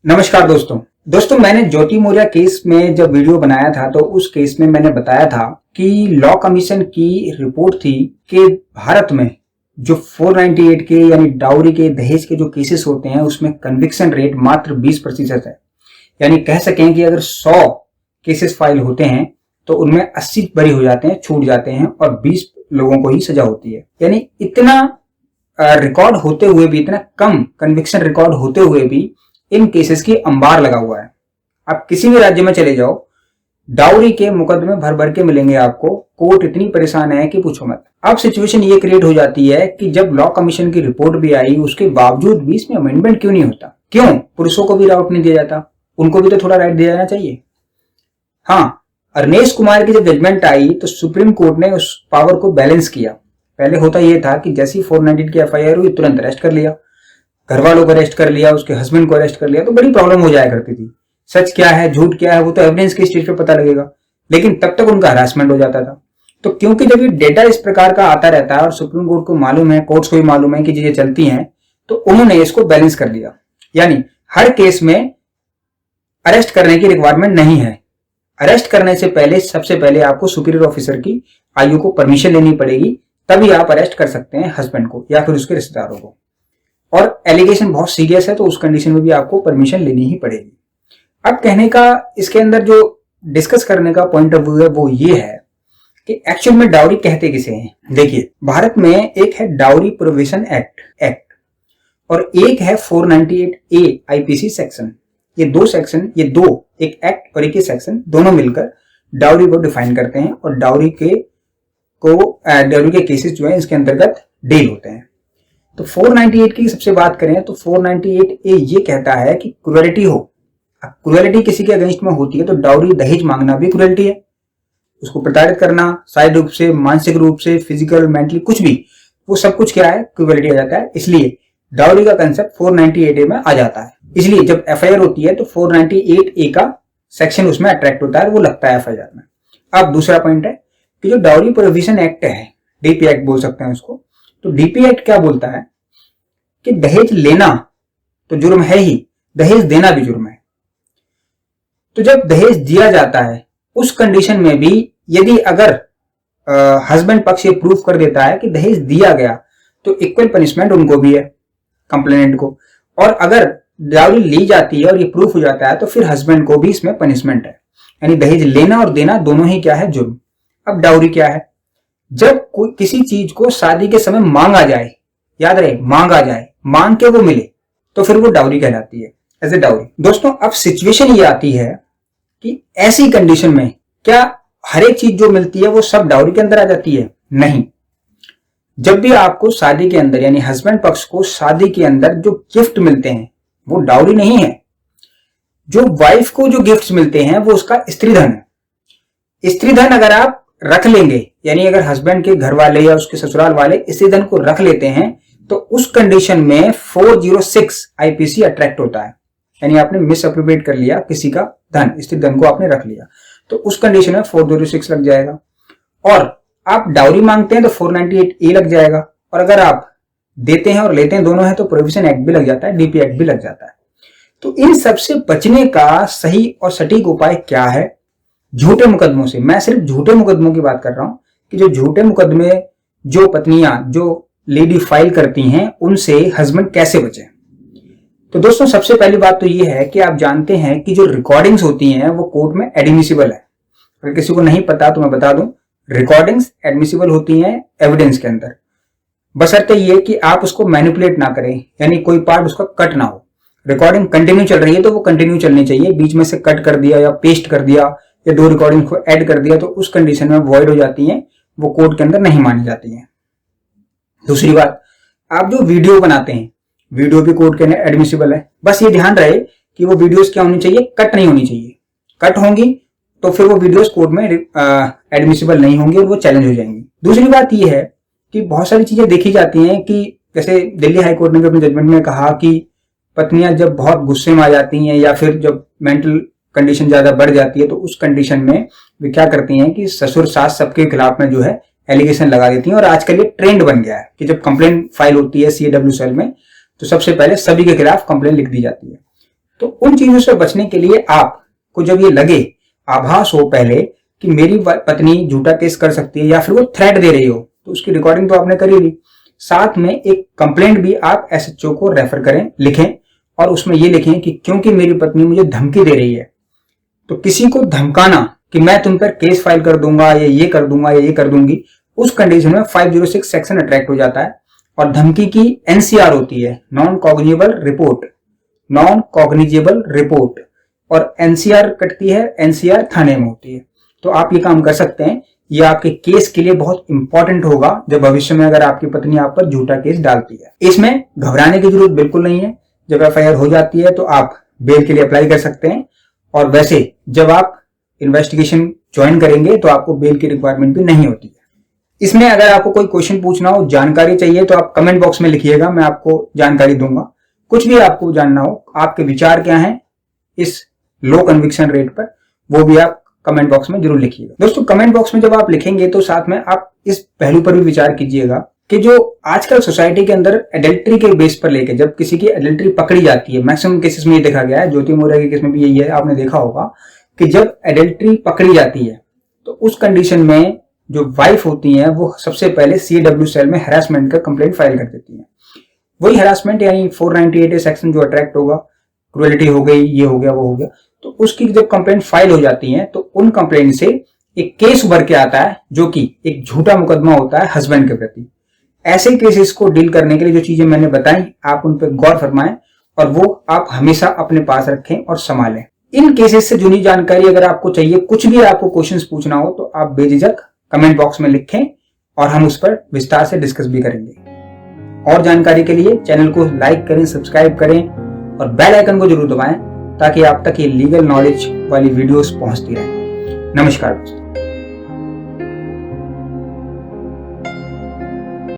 नमस्कार दोस्तों मैंने ज्योति मौर्य केस में जब वीडियो बनाया था तो उस केस में मैंने बताया था कि लॉ कमीशन की रिपोर्ट थी कि भारत में जो 498 के यानी डाउरी के दहेज के जो केसेस होते हैं उसमें कन्विक्शन रेट मात्र 20% है। यानी कह सकें कि अगर 100 केसेस फाइल होते हैं तो उनमें 80 बरी हो जाते हैं, छूट जाते हैं और 20 लोगों को ही सजा होती है। यानी इतना रिकॉर्ड होते हुए भी, इतना कम कन्विक्शन रिकॉर्ड होते हुए भी इन केसेस की अंबार लगा हुआ है। आप किसी भी राज्य में चले जाओ, डाउरी के मुकदमे भर भर के मिलेंगे आपको। कोर्ट इतनी परेशान है कि पूछो मत। अब सिचुएशन ये क्रिएट हो जाती है कि जब लॉ कमीशन की रिपोर्ट भी आई, उसके बावजूद भी इसमें अमेंडमेंट क्यों नहीं होता? क्यों पुरुषों को भी राउट नहीं दिया जाता? उनको भी तो थोड़ा राइट दिया जाना चाहिए। हाँ, अरनेश कुमार की जब जजमेंट आई तो सुप्रीम कोर्ट ने उस पावर को बैलेंस किया। पहले होता यह था कि जैसी 498 की एफआईआर हुई तुरंत अरेस्ट कर लिया, घर वालों को अरेस्ट कर लिया, उसके हस्बैंड को अरेस्ट कर लिया, तो बड़ी प्रॉब्लम हो जाया करती थी। सच क्या है झूठ क्या है वो तो एविडेंस के स्टेज पे पता लगेगा, लेकिन तब तक उनका हरासमेंट हो जाता था। तो क्योंकि जब ये डेटा इस प्रकार का आता रहता है और सुप्रीम कोर्ट को मालूम है, कोर्ट्स को भी मालूम है कि चीजें चलती हैं, तो उन्होंने इसको बैलेंस कर दिया। यानी हर केस में अरेस्ट करने की रिक्वायरमेंट नहीं है। अरेस्ट करने से पहले सबसे पहले आपको सुपीरियर ऑफिसर की आईओ को परमिशन लेनी पड़ेगी, तभी आप अरेस्ट कर सकते हैं हस्बैंड को या फिर उसके रिश्तेदारों को। और एलिगेशन बहुत सीरियस है तो उस कंडीशन में भी आपको परमिशन लेनी ही पड़ेगी। अब कहने का, इसके अंदर जो डिस्कस करने का पॉइंट ऑफ व्यू है वो ये है कि एक्चुअल में डाउरी कहते किसे हैं। देखिए, भारत में एक है डाउरी प्रोविजन एक्ट और एक है 498A आईपीसी सेक्शन। ये दो सेक्शन, एक एक्ट और एक सेक्शन, दोनों मिलकर डाउरी को डिफाइन करते हैं और डाउरी के केसेस जो है इसके अंतर्गत डील होते हैं। तो 498 की सबसे बात करें तो 498A ये कहता है कि क्रुएलिटी हो। अब क्रुएलिटी किसी के अगेंस्ट में होती है तो डाउरी दहेज मांगना भी क्रुएलिटी है। उसको प्रताड़ित करना, शारीरिक रूप से, मानसिक रूप से, फिजिकल, मेंटली, कुछ भी, वो सब कुछ क्या है, क्रुएलिटी आ जाता है। इसलिए डाउरी का कंसेप्ट 498A में आ जाता है। इसलिए जब एफआईआर होती है तो 498A का सेक्शन उसमें अट्रैक्ट होता है, वो लगता है एफआईआर में। अब दूसरा पॉइंट है कि जो डाउरी प्रोविजन एक्ट है, डीपी एक्ट बोल सकते हैं उसको, तो डीपी एक्ट क्या बोलता है कि दहेज लेना तो जुर्म है ही, दहेज देना भी जुर्म है। तो जब दहेज दिया जाता है उस कंडीशन में भी यदि अगर हस्बैंड पक्ष ये प्रूफ कर देता है कि दहेज दिया गया तो इक्वल पनिशमेंट उनको भी है, कंप्लेनेंट को। और अगर डाउरी ली जाती है और ये प्रूफ हो जाता है तो फिर हस्बैंड को भी इसमें पनिशमेंट है। यानी दहेज लेना और देना दोनों ही क्या है, जुर्म। अब डाउरी क्या है? जब कोई किसी चीज को शादी के समय मांगा जाए, याद रहे मांगा जाए, मांग के वो मिले, तो फिर वो डाउरी कहलाती है, एज ए डाउरी। दोस्तों, अब सिचुएशन ये आती है कि ऐसी कंडीशन में क्या हर एक चीज जो मिलती है वो सब डाउरी के अंदर आ जाती है? नहीं। जब भी आपको शादी के अंदर, यानी हस्बैंड पक्ष को शादी के अंदर जो गिफ्ट मिलते हैं वो डाउरी नहीं है। जो वाइफ को जो गिफ्ट्स मिलते हैं वो उसका स्त्रीधन है। स्त्रीधन अगर आप रख लेंगे, यानी अगर हस्बैंड के घर वाले या उसके ससुराल वाले स्त्रीधन को रख लेते हैं तो उस कंडीशन में 406 आईपीसी अट्रैक्ट होता है। यानी आपने मिस अप्रोप्रिएट कर लिया किसी का धन, स्त्रीधन को आपने रख लिया, तो उस कंडीशन में 406 लग जाएगा। और आप डाउरी मांगते हैं तो 498A लग जाएगा। और अगर आप देते हैं और लेते हैं दोनों है तो प्रोविजन एक्ट भी लग जाता है, डीपी एक्ट भी लग जाता है। तो इन सबसे बचने का सही और सटीक उपाय क्या है? झूठे मुकदमों से। मैं सिर्फ झूठे मुकदमों की बात कर रहा हूं कि जो झूठे मुकदमे जो पत्नियां, जो लेडी फाइल करती हैं, उनसे हस्बैंड कैसे बचे। तो दोस्तों, सबसे पहली बात तो ये है कि आप जानते हैं कि जो रिकॉर्डिंग्स होती हैं वो कोर्ट में एडमिसिबल है। अगर किसी को नहीं पता तो मैं बता दूं, रिकॉर्डिंग्स एडमिसिबल होती हैं एविडेंस के अंदर, बशर्ते ये कि आप उसको मैनिपुलेट ना करें, यानी कोई पार्ट उसका कट ना हो। रिकॉर्डिंग कंटिन्यू चल रही है तो वो कंटिन्यू चलनी चाहिए। बीच में से कट कर दिया या पेस्ट कर दिया या दो रिकॉर्डिंग को ऐड कर दिया तो उस कंडीशन में वॉइड हो जाती हैं, वो कोर्ट के अंदर नहीं मानी जाती हैं। दूसरी बात, आप जो वीडियो बनाते हैं, वीडियो भी कोर्ट के अंदर एडमिसिबल है। बस ये ध्यान रहे कि वो वीडियोस क्या होनी चाहिए, कट नहीं होनी चाहिए। कट होंगी तो फिर वो वीडियोस कोर्ट में एडमिसिबल नहीं होंगी और वो चैलेंज हो जाएंगी। दूसरी बात ये है कि बहुत सारी चीजें देखी जाती हैं कि जैसे दिल्ली हाई कोर्ट ने भी अपने जजमेंट में कहा कि पत्नियां जब बहुत गुस्से में आ जाती हैं या फिर जब मेंटल कंडीशन ज्यादा बढ़ जाती है तो उस कंडीशन में वे क्या करती हैं कि ससुर सास सबके खिलाफ में जो है एलिगेशन लगा देती हैं। और आजकल ये ट्रेंड बन गया है कि जब कंप्लेंट फाइल होती है CAW सेल में तो सबसे पहले सभी के खिलाफ कंप्लेंट लिख दी जाती है। तो उन चीजों से बचने के लिए आपको जब ये लगे, आभास हो पहले कि मेरी पत्नी झूठा केस कर सकती है या फिर वो थ्रेट दे रही हो, तो उसकी रिकॉर्डिंग तो आपने करी ली, साथ में एक कंप्लेंट भी आप एसएचओ को रेफर करें, लिखें और उसमें ये लिखें कि क्योंकि मेरी पत्नी मुझे धमकी दे रही है। तो किसी को धमकाना कि मैं तुम पर केस फाइल कर दूंगा या ये कर दूंगा या ये कर दूंगी, उस कंडीशन में 506 सेक्शन अट्रैक्ट हो जाता है और धमकी की एनसीआर होती है, नॉन कॉग्निजेबल रिपोर्ट, और एनसीआर कटती है, एनसीआर थाने में होती है। तो आप ये काम कर सकते हैं, ये आपके केस के लिए बहुत इंपॉर्टेंट होगा जब भविष्य में अगर आपकी पत्नी आप पर झूठा केस डालती है। इसमें घबराने की जरूरत बिल्कुल नहीं है। जब एफआईआर हो जाती है तो आप बेल के लिए अप्लाई कर सकते हैं, और वैसे जब आप इन्वेस्टिगेशन ज्वाइन करेंगे तो आपको बेल की रिक्वायरमेंट भी नहीं होती है। इसमें अगर आपको कोई क्वेश्चन पूछना हो, जानकारी चाहिए, तो आप कमेंट बॉक्स में लिखिएगा, मैं आपको जानकारी दूंगा। कुछ भी आपको जानना हो, आपके विचार क्या हैं इस लो कन्विक्शन रेट पर, वो भी आप कमेंट बॉक्स में जरूर लिखिएगा। दोस्तों, कमेंट बॉक्स में जब आप लिखेंगे तो साथ में आप इस पहलू पर भी विचार कीजिएगा कि जो आजकल सोसाइटी के अंदर एडल्ट्री के बेस पर लेके जब किसी की एडल्ट्री पकड़ी जाती है, मैक्सिमम केसेस में ये देखा गया है, ज्योति मौर्य के केस में भी यही है, आपने देखा होगा कि जब एडल्ट्री पकड़ी जाती है तो उस कंडीशन में जो वाइफ होती है वो सबसे पहले CAW सेल में हैरेसमेंट का कंप्लेंट फाइल कर देती है। वही हैरेसमेंट यानी 498A सेक्शन जो अट्रैक्ट होगा, क्रुएलिटी हो गई, ये हो गया, वो हो गया, तो उसकी जब कंप्लेंट फाइल हो जाती है तो उन कंप्लेंट से एक केस उभर के आता है जो कि एक झूठा मुकदमा होता है हस्बैंड के प्रति। ऐसे केसेस को डील करने के लिए जो चीजें मैंने बताई, आप उन पर गौर फरमाएं और वो आप हमेशा अपने पास रखें और संभालें। इन केसेस से जुड़ी जानकारी अगर आपको चाहिए, कुछ भी आपको क्वेश्चंस पूछना हो, तो आप बेझिझक कमेंट बॉक्स में लिखें और हम उस पर विस्तार से डिस्कस भी करेंगे। और जानकारी के लिए चैनल को लाइक करें, सब्सक्राइब करें और बेल आइकन को जरूर दबाएं ताकि आप तक ये लीगल नॉलेज वाली वीडियोस पहुंचती रहें। नमस्कार दोस्तों।